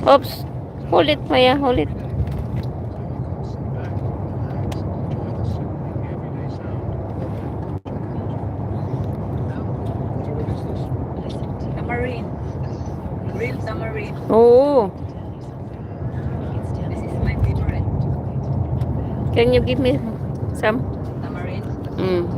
Oops. Hold it, Maya. Hold it. Tamarind. Real tamarind. Oh. This is my favorite. Can you give me some? Tamarind. Mm.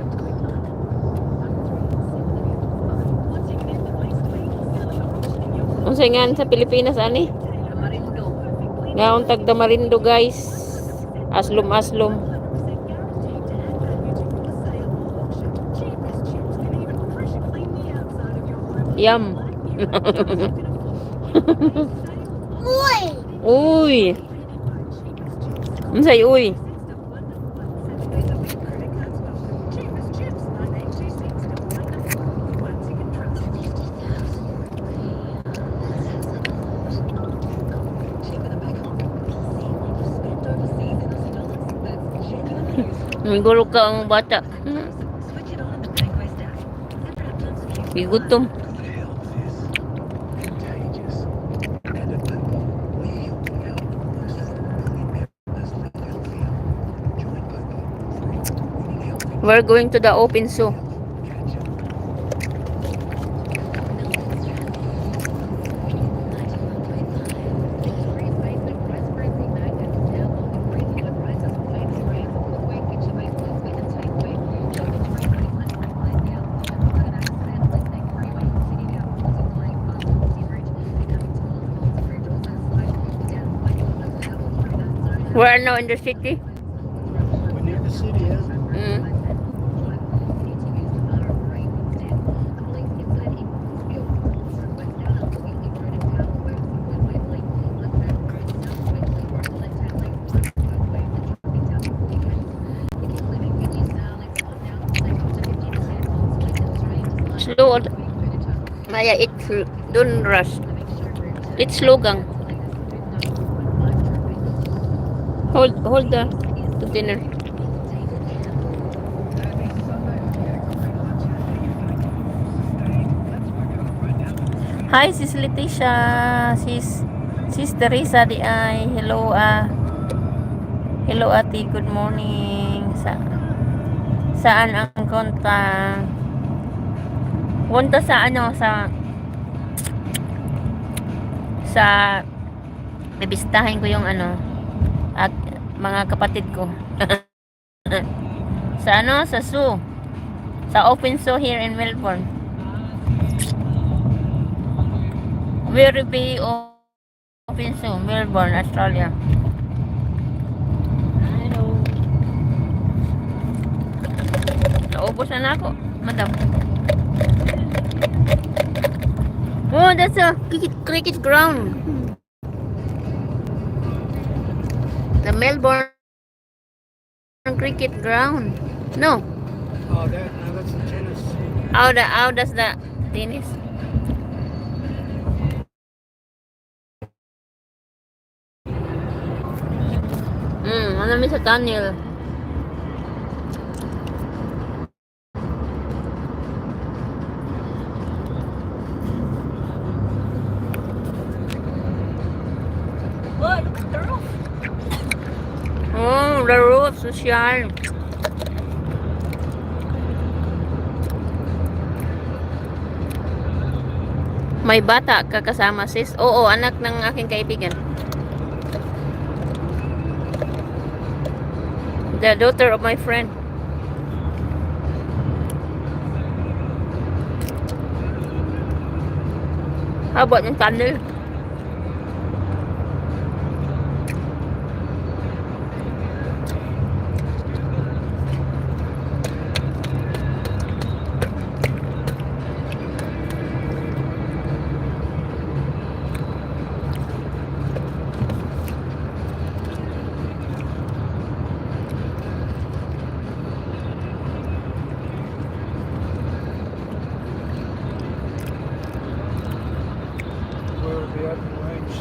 Unsay nga sa Pilipinas ani? Tamarindo. Ngaon tagda Marindo guys. Aslom aslom. Yum. Uy! Uy. Unsay uy? Migulo ka ang bata. Igutom. We're going to the open zoo. We are now in the city. We're near the city, yeah. Mm. Slow. Maya, don't rush. It's slow gang. Hold the container. Hi, sis Leticia. Sis Teresa di ay. Hello hello ate, good morning. Saan ang konta? Punta sa ano sa bibistahin ko yung ano at mga kapatid ko. Sa sa zoo. Sa open zoo here in Melbourne. Werribee open zoo, Melbourne, Australia. Hello. Naubos na ako, madam. Oh, that's a cricket ground. The Melbourne cricket ground. No. Oh, no, that's the tennis. How does the tennis? Ano sa tunnel? Oh, look at the roof. Oh, the roof, social. May bata ka kasama, sis? Oo, anak ng aking kaibigan. The daughter of my friend. How about yung tunnel? Where the open range.